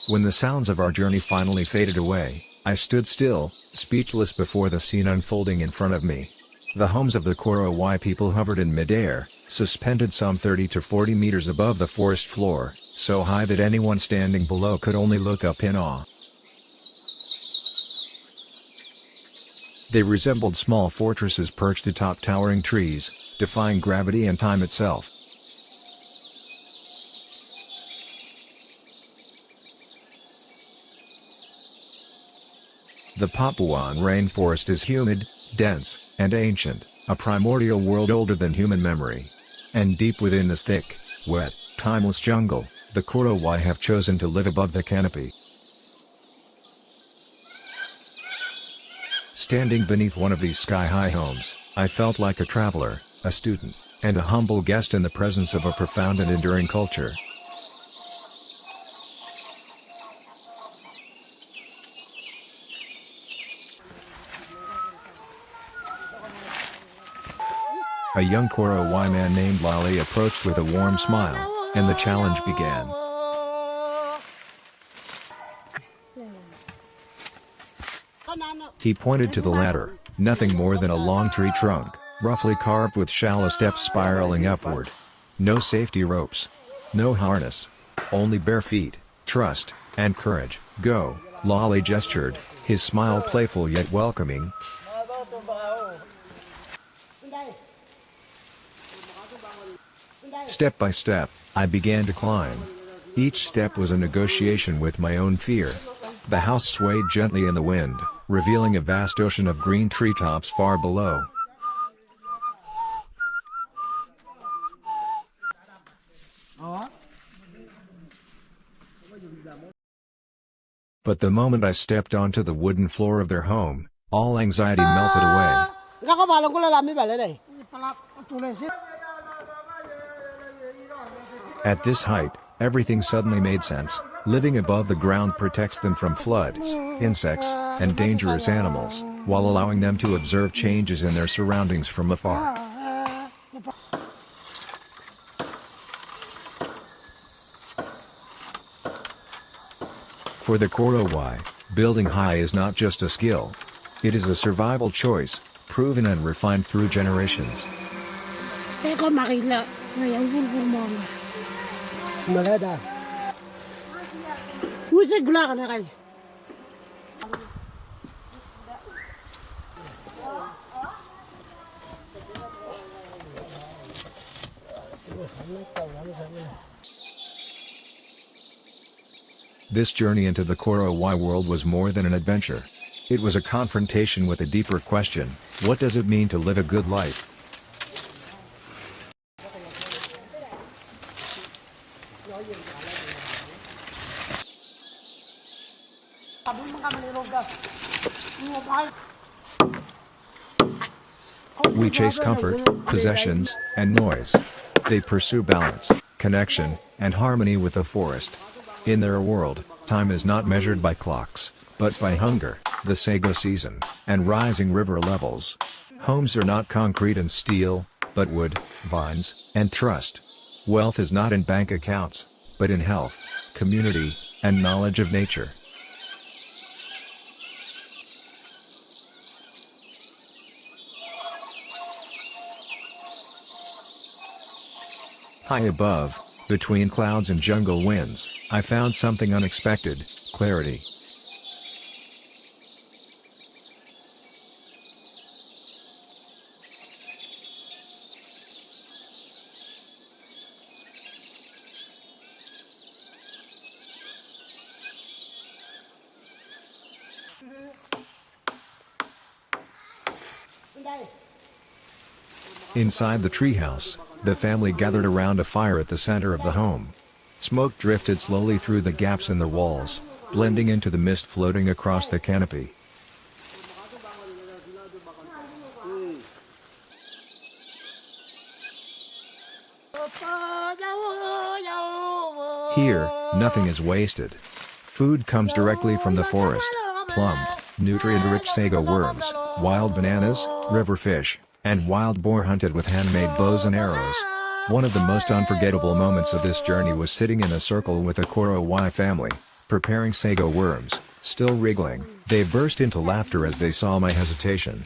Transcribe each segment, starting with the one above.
When the sounds of our journey finally faded away, I stood still, speechless before the scene unfolding in front of me. The homes of the Korowai people hovered in midair, suspended some 30 to 40 meters above the forest floor, so high that anyone standing below could only look up in awe. They resembled small fortresses perched atop towering trees, defying gravity and time itself. The Papuan rainforest is humid, dense, and ancient, a primordial world older than human memory. And deep within this thick, wet, timeless jungle, the Korowai have chosen to live above the canopy. Standing beneath one of these sky-high homes, I felt like a traveler, a student, and a humble guest in the presence of a profound and enduring culture. A young Korowai man named Lali approached with a warm smile, and the challenge began. He pointed to the ladder, nothing more than a long tree trunk, roughly carved with shallow steps spiraling upward. No safety ropes. No harness. Only bare feet, trust, and courage. Go, Lali gestured, his smile playful yet welcoming. Step by step, I began to climb. Each step was a negotiation with my own fear. The house swayed gently in the wind, revealing a vast ocean of green treetops far below. But the moment I stepped onto the wooden floor of their home, all anxiety melted away. At this height, everything suddenly made sense. Living above the ground protects them from floods, insects, and dangerous animals, while allowing them to observe changes in their surroundings from afar. For the Korowai, building high is not just a skill. It is a survival choice, proven and refined through generations. This journey into the Korowai world was more than an adventure. It was a confrontation with a deeper question: what does it mean to live a good life? We chase comfort, possessions, and noise. They pursue balance, connection, and harmony with the forest. In their world, time is not measured by clocks, but by hunger, the sago season, and rising river levels. Homes are not concrete and steel, but wood, vines, and trust. Wealth is not in bank accounts, but in health, community, and knowledge of nature. High above, between clouds and jungle winds, I found something unexpected: clarity. Inside the treehouse, the family gathered around a fire at the center of the home. Smoke drifted slowly through the gaps in the walls, blending into the mist floating across the canopy. Here, nothing is wasted. Food comes directly from the forest: plump, nutrient-rich sago worms, wild bananas, river fish, and wild boar hunted with handmade bows and arrows. One of the most unforgettable moments of this journey was sitting in a circle with the Korowai family. preparing sago worms. Still wriggling, they burst into laughter as they saw my hesitation.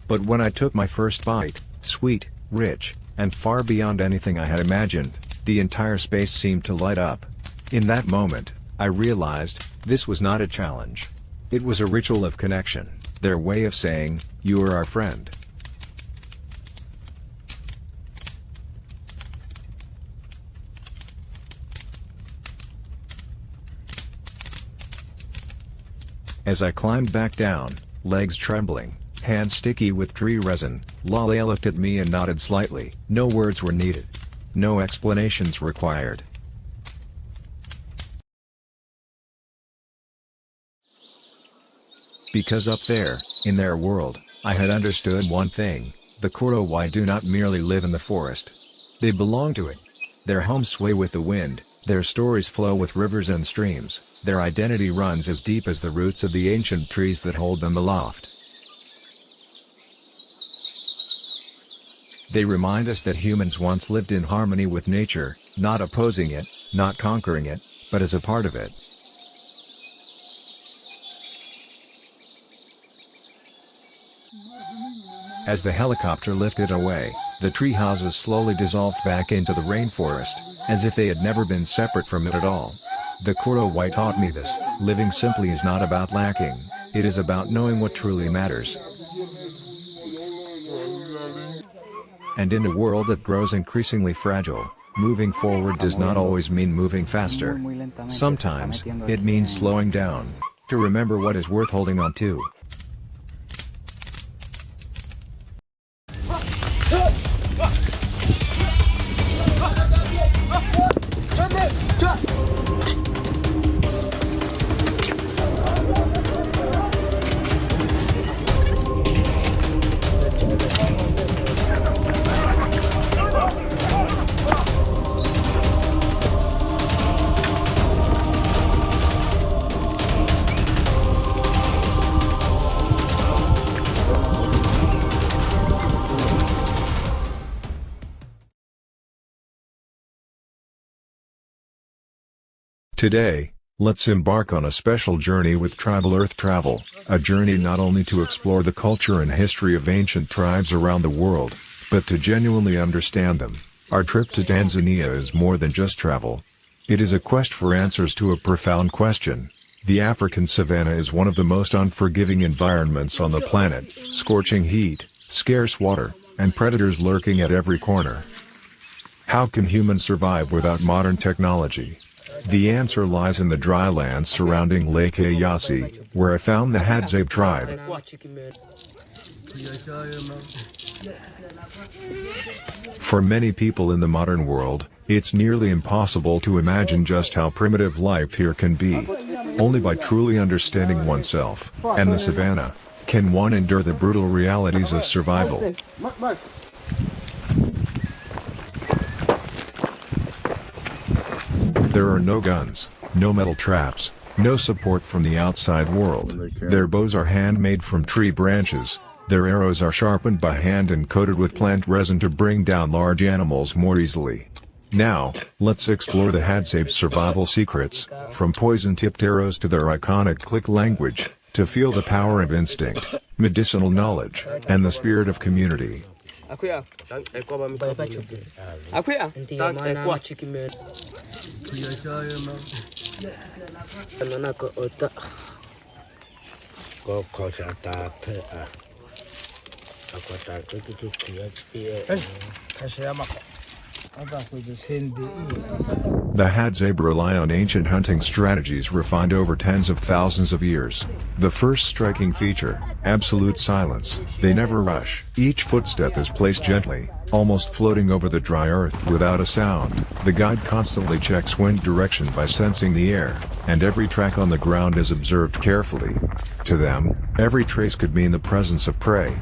But when I took my first bite, sweet, rich, and far beyond anything I had imagined, the entire space seemed to light up. In that moment, I realized, this was not a challenge. It was a ritual of connection, their way of saying, "You are our friend." As I climbed back down, legs trembling, hands sticky with tree resin, Lale looked at me and nodded slightly. No words were needed. No explanations required. Because up there, in their world, I had understood one thing: the Korowai do not merely live in the forest. They belong to it. Their homes sway with the wind, their stories flow with rivers and streams, their identity runs as deep as the roots of the ancient trees that hold them aloft. They remind us that humans once lived in harmony with nature, not opposing it, not conquering it, but as a part of it. As the helicopter lifted away, the tree houses slowly dissolved back into the rainforest, as if they had never been separate from it at all. The Korowai taught me this: living simply is not about lacking, it is about knowing what truly matters. And in a world that grows increasingly fragile, moving forward does not always mean moving faster. Sometimes, it means slowing down, to remember what is worth holding on to. Today, let's embark on a special journey with Tribal Earth Travel, a journey not only to explore the culture and history of ancient tribes around the world, but to genuinely understand them. Our trip to Tanzania is more than just travel. It is a quest for answers to a profound question. The African savanna is one of the most unforgiving environments on the planet: scorching heat, scarce water, and predators lurking at every corner. How can humans survive without modern technology? The answer lies in the dry lands surrounding Lake Eyasi, where I found the Hadzabe tribe. For many people in the modern world, it's nearly impossible to imagine just how primitive life here can be. Only by truly understanding oneself, and the savanna, can one endure the brutal realities of survival. There are no guns, no metal traps, no support from the outside world. Their bows are handmade from tree branches, their arrows are sharpened by hand and coated with plant resin to bring down large animals more easily. Now, let's explore the Hadzabe's survival secrets, from poison-tipped arrows to their iconic click language, to feel the power of instinct, medicinal knowledge, and the spirit of community. The Hadzabe rely on ancient hunting strategies refined over tens of thousands of years. The first striking feature: absolute silence. They never rush. Each footstep is placed gently, almost floating over the dry earth without a sound. The guide constantly checks wind direction by sensing the air, and every track on the ground is observed carefully. To them, every trace could mean the presence of prey.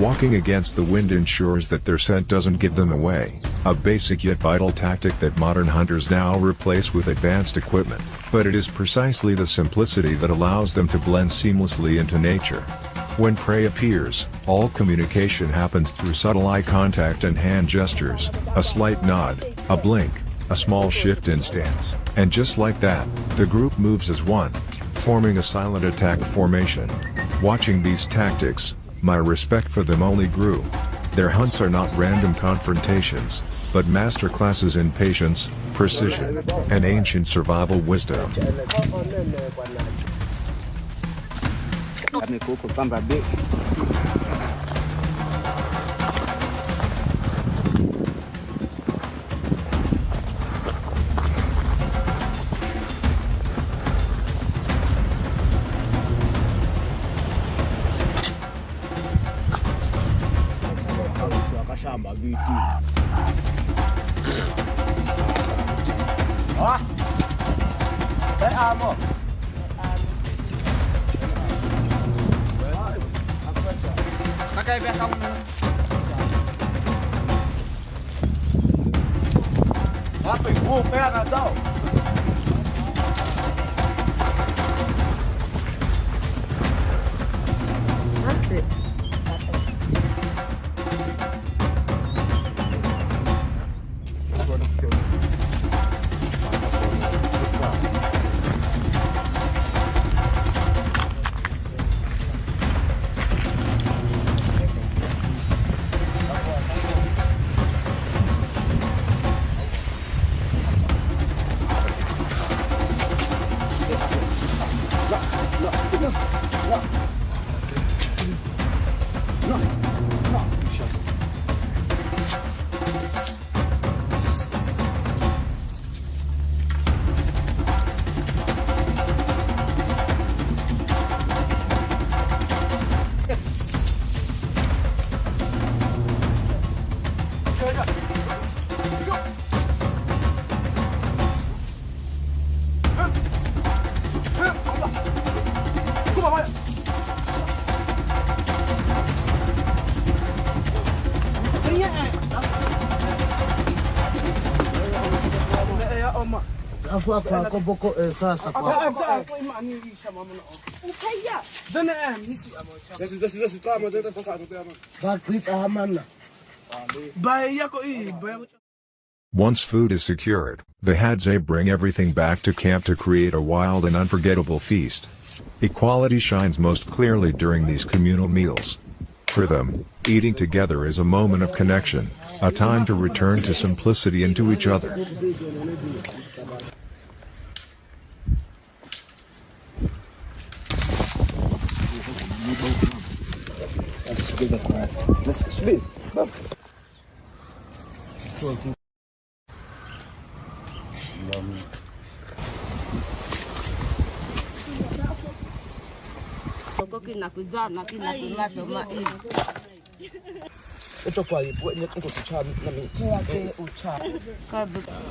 Walking against the wind ensures that their scent doesn't give them away, a basic yet vital tactic that modern hunters now replace with advanced equipment, but it is precisely the simplicity that allows them to blend seamlessly into nature. When prey appears, all communication happens through subtle eye contact and hand gestures, a slight nod, a blink, a small shift in stance, and just like that, the group moves as one, forming a silent attack formation. Watching these tactics, my respect for them only grew. Their hunts are not random confrontations, but masterclasses in patience, precision, and ancient survival wisdom. Once food is secured, the Hadzabe bring everything back to camp to create a wild and unforgettable feast. Equality shines most clearly during these communal meals. For them, eating together is a moment of connection, a time to return to simplicity and to each other.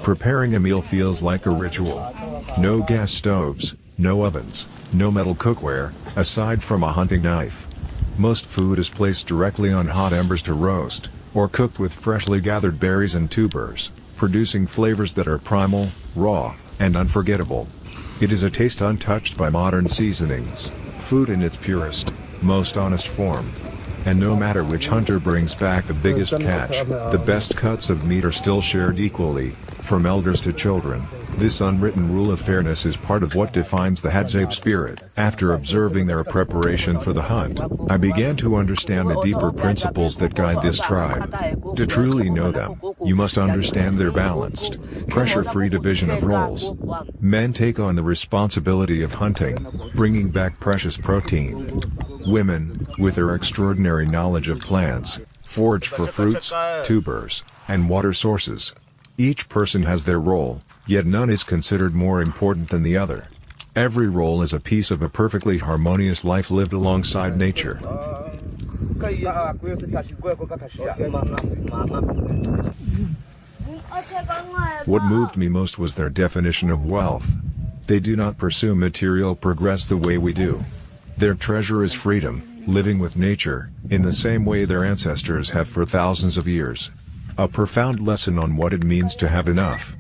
Preparing a meal feels like a ritual. No gas stoves, no ovens, no metal cookware, aside from a hunting knife. Most food is placed directly on hot embers to roast, or cooked with freshly gathered berries and tubers, producing flavors that are primal, raw, and unforgettable. It is a taste untouched by modern seasonings, food in its purest, most honest form. And no matter which hunter brings back the biggest catch, the best cuts of meat are still shared equally, from elders to children. This unwritten rule of fairness is part of what defines the Hadzabe spirit. After observing their preparation for the hunt, I began to understand the deeper principles that guide this tribe. To truly know them, you must understand their balanced, pressure-free division of roles. Men take on the responsibility of hunting, bringing back precious protein. Women, with their extraordinary knowledge of plants, forage for fruits, tubers, and water sources. Each person has their role, yet none is considered more important than the other. Every role is a piece of a perfectly harmonious life lived alongside nature. What moved me most was their definition of wealth. They do not pursue material progress the way we do. Their treasure is freedom, living with nature, in the same way their ancestors have for thousands of years. A profound lesson on what it means to have enough.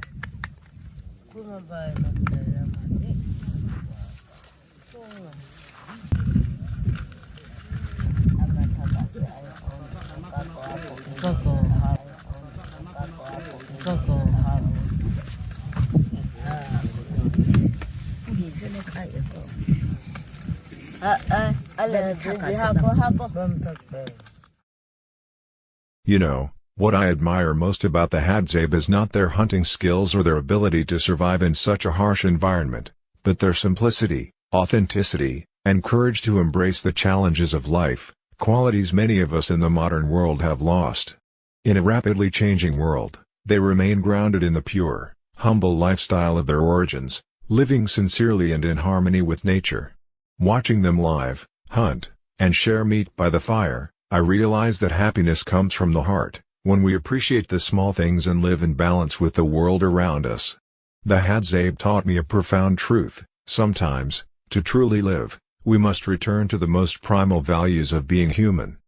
You know, what I admire most about the Hadzabe is not their hunting skills or their ability to survive in such a harsh environment, but their simplicity, authenticity, and courage to embrace the challenges of life, qualities many of us in the modern world have lost. In a rapidly changing world, they remain grounded in the pure, humble lifestyle of their origins, living sincerely and in harmony with nature. Watching them live, hunt, and share meat by the fire, I realize that happiness comes from the heart, when we appreciate the small things and live in balance with the world around us. The Hadzabe taught me a profound truth: sometimes, to truly live, we must return to the most primal values of being human.